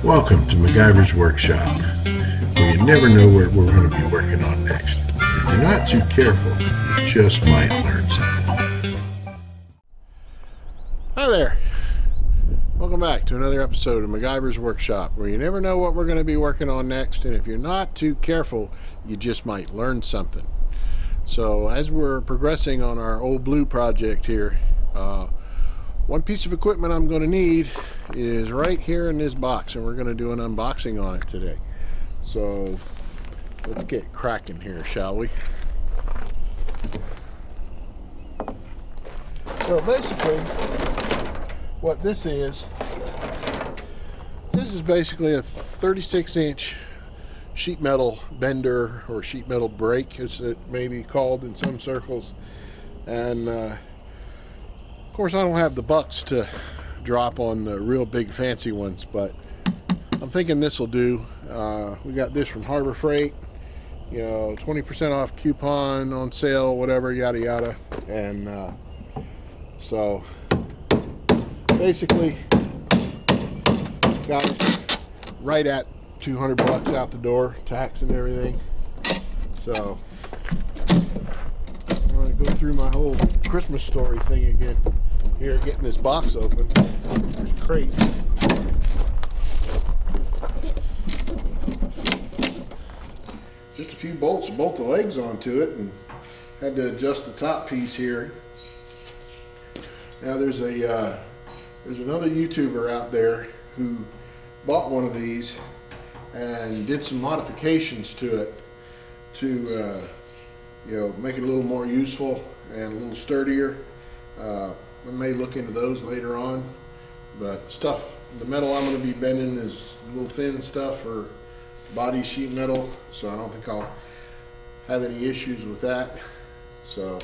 Welcome to MacGyver's Workshop, where you never know what we're going to be working on next. If you're not too careful, you just might learn something. Hi there. Welcome back to another episode of MacGyver's Workshop, where you never know what we're going to be working on next, and if you're not too careful, you just might learn something. So as we're progressing on our Ole Blue project here, one piece of equipment I'm going to need is right here in this box, and we're going to do an unboxing on it today. So let's get cracking here, shall we? So basically what this is basically a 36-inch sheet metal bender, or sheet metal brake as it may be called in some circles. And of course I don't have the bucks to drop on the real big fancy ones, but I'm thinking this will do. We got this from Harbor Freight, you know, 20% off coupon on sale, whatever, yada yada. And so basically got it right at 200 bucks out the door, tax and everything. So I'm going to go through my whole Christmas story thing again here, getting this box open. There's a crate. Just a few bolts to bolt the legs onto it, and had to adjust the top piece here. Now there's another YouTuber out there who bought one of these and did some modifications to it to you know, make it a little more useful and a little sturdier. I may look into those later on, but the metal I'm going to be bending is a little thin stuff or body sheet metal, so I don't think I'll have any issues with that. So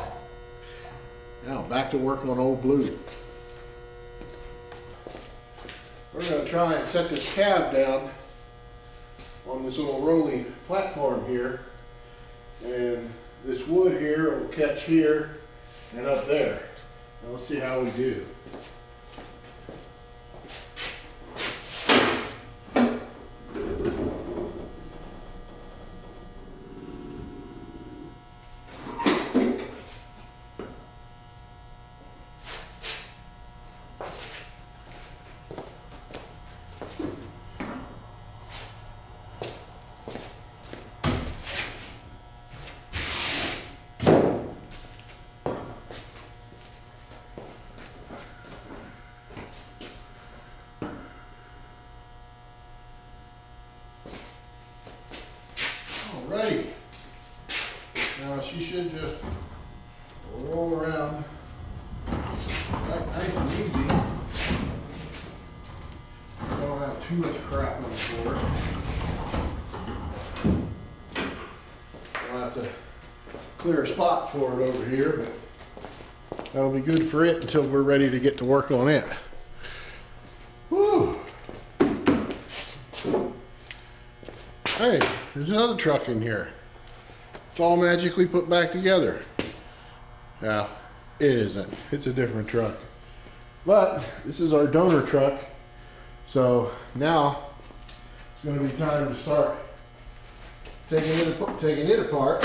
now back to work on Ole Blue. We're going to try and set this cab down on this little rolling platform here, and this wood here will catch here and up there. Now let's see how we do. Alrighty, now she should just roll around nice and easy. Don't have too much crap on the floor. I'll have to clear a spot for it over here, but that'll be good for it until we're ready to get to work on it. Woo! Hey, there's another truck in here. It's all magically put back together. Now, it isn't. It's a different truck. But this is our donor truck. So now it's going to be time to start taking it apart.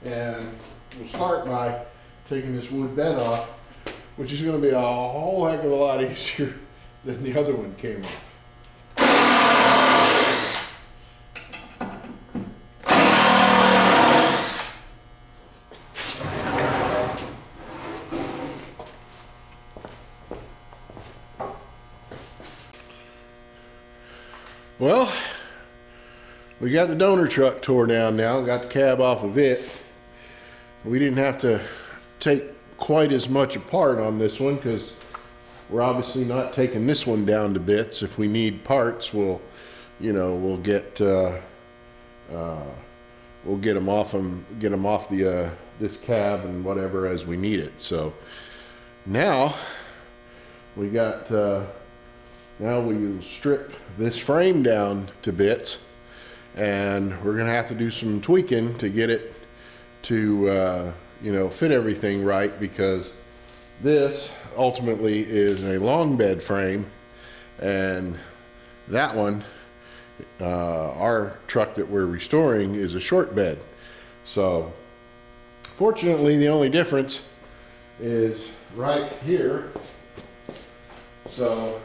And we'll start by taking this wood bed off, which is going to be a whole heck of a lot easier than the other one came off. Well, we got the donor truck tore down now, got the cab off of it. We didn't have to take quite as much apart on this one because we're obviously not taking this one down to bits. If we need parts, we'll get them off the this cab and whatever as we need it. So now we got now we strip this frame down to bits, and we're gonna have to do some tweaking to get it to fit everything right, because this ultimately is a long bed frame, and that one, our truck that we're restoring, is a short bed. So fortunately, the only difference is right here, so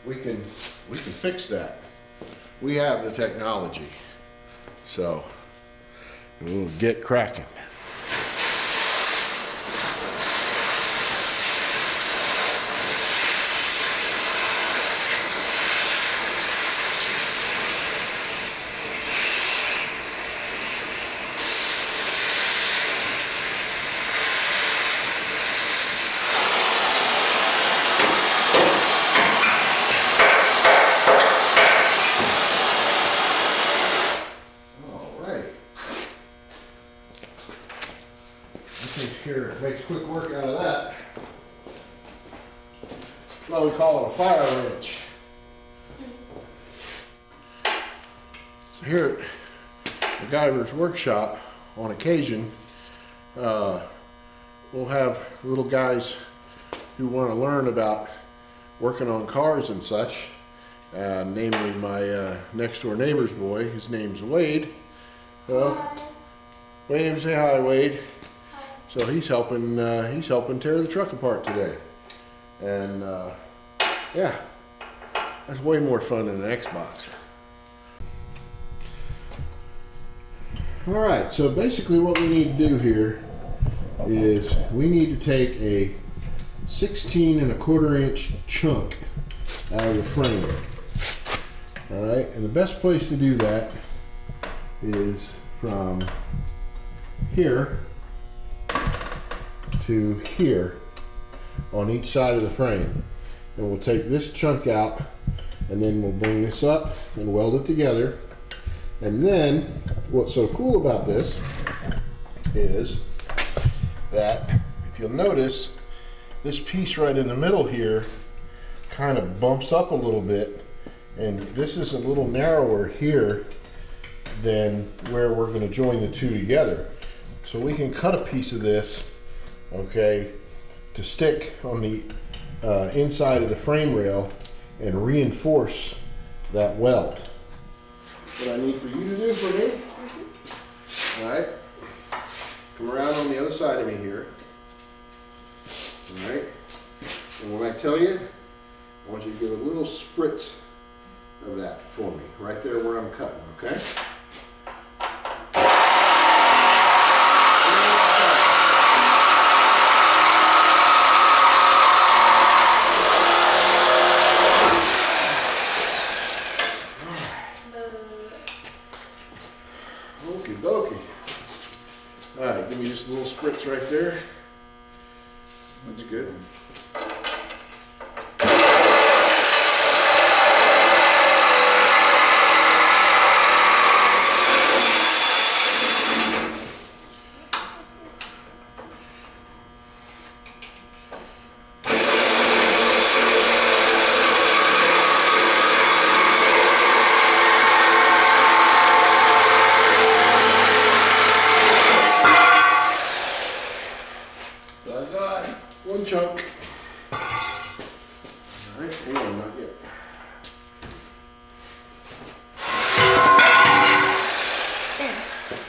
we can fix that. We have the technology, so we'll get cracking. Makes quick work out of that. Well, we call it a fire wrench. So here at MacGyver's workshop, on occasion, we'll have little guys who want to learn about working on cars and such. Namely, my next door neighbor's boy. His name's Wade. Wade, say hi, Wade. So he's helping tear the truck apart today, and yeah, that's way more fun than an Xbox. All right, so basically what we need to do here is we need to take a 16¼ inch chunk out of the frame. All right, and the best place to do that is from here to here on each side of the frame. And we'll take this chunk out, and then we'll bring this up and weld it together. And then what's so cool about this is that if you'll notice, this piece right in the middle here kind of bumps up a little bit, and this is a little narrower here than where we're going to join the two together. So we can cut a piece of this, okay, to stick on the inside of the frame rail and reinforce that weld. What I need for you to do for me, all right, come around on the other side of me here, all right, and when I tell you, I want you to give a little spritz of that for me, right there where I'm cutting, okay? All right, give me just a little spritz right there. That's good. One chunk. All right, hang on, not yet.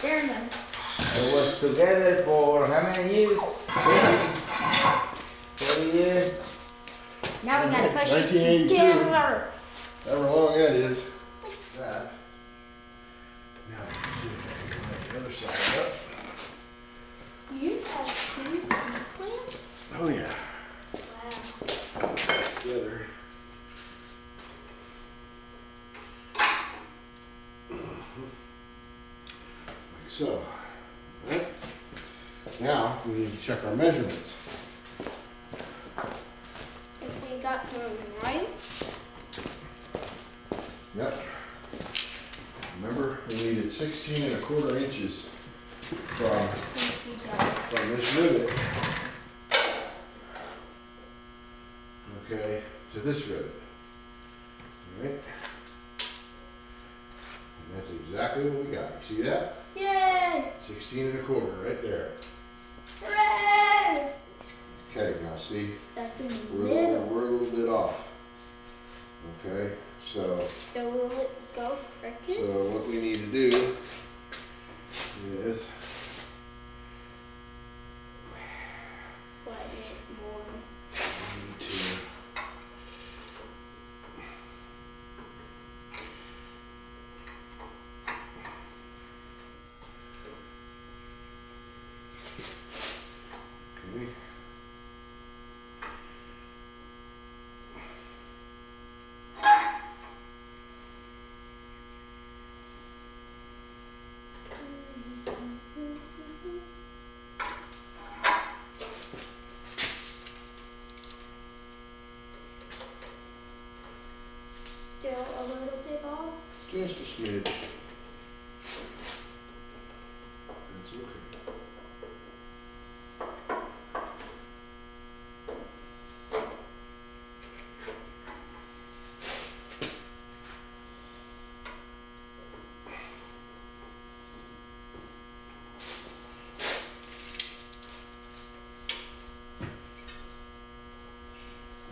There, no. It was together for how many years? 40 years? Now we gotta push it 1982. together. However long that is. That. Now let's see if I can make the other side up. You have two sequins? Oh yeah. Wow. Together. Like so. All right. Now we need to check our measurements. If we got them right. Yep. Remember, we needed 16¼ inches from this rivet, okay, to this rivet. All right. And that's exactly what we got. You see that? Yay! 16¼ right there. Hooray! Okay, now see, That's in the we're middle. a little bit off. Okay, so Will it go crooked? what we need to do is Flatten it more. we need to okay. Still a little bit off. Just a smidge. That's okay.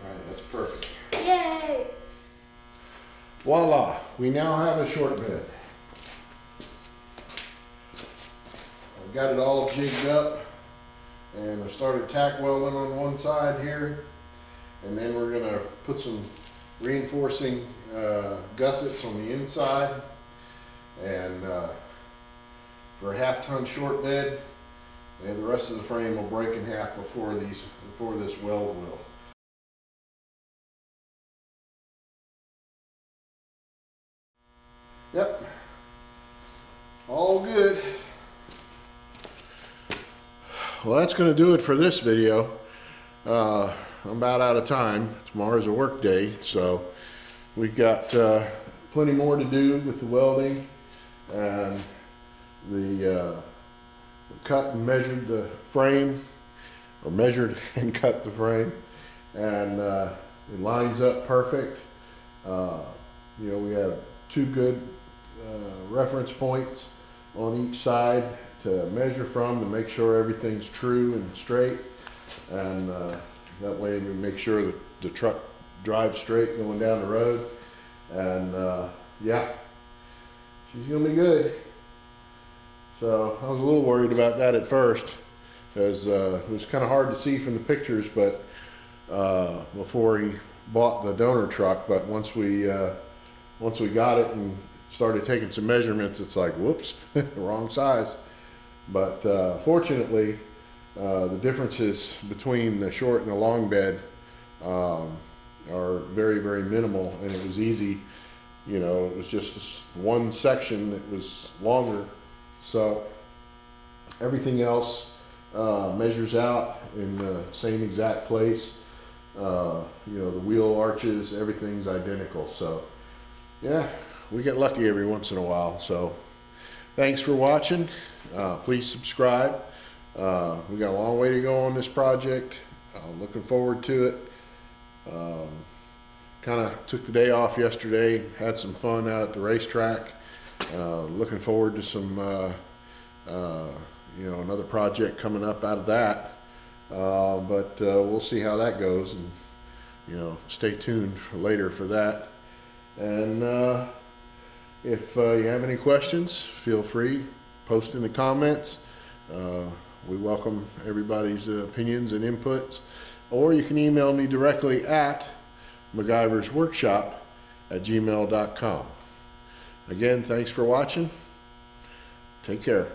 All right, that's perfect. Yay! Voila, we now have a short bed. I've got it all jigged up and I started tack welding on one side here, and then we're gonna put some reinforcing gussets on the inside, and for a half-ton short bed, and the rest of the frame will break in half before this weld will. Yep, all good. Well, that's going to do it for this video. I'm about out of time. Tomorrow's a work day, so we've got plenty more to do with the welding, and the cut and measured the frame, or measured and cut the frame, and it lines up perfect. You know, we have two good reference points on each side to measure from to make sure everything's true and straight, and that way we make sure that the truck drives straight going down the road. And yeah, she's gonna be good. So I was a little worried about that at first, because it was kind of hard to see from the pictures, but before he bought the donor truck. But once we got it and started taking some measurements, it's like, whoops, wrong size. But fortunately, the differences between the short and the long bed are very, very minimal, and it was easy. You know, it was just this one section that was longer. So everything else measures out in the same exact place. You know, the wheel arches, everything's identical. So yeah, we get lucky every once in a while. So thanks for watching. Please subscribe. We got a long way to go on this project. Looking forward to it. Kind of took the day off yesterday, had some fun out at the racetrack. Looking forward to some, you know, another project coming up out of that. But we'll see how that goes, and you know, stay tuned for later for that. And if you have any questions, feel free, post in the comments. We welcome everybody's opinions and inputs, or you can email me directly at MacGyversWorkshop@gmail.com. Again, thanks for watching. Take care.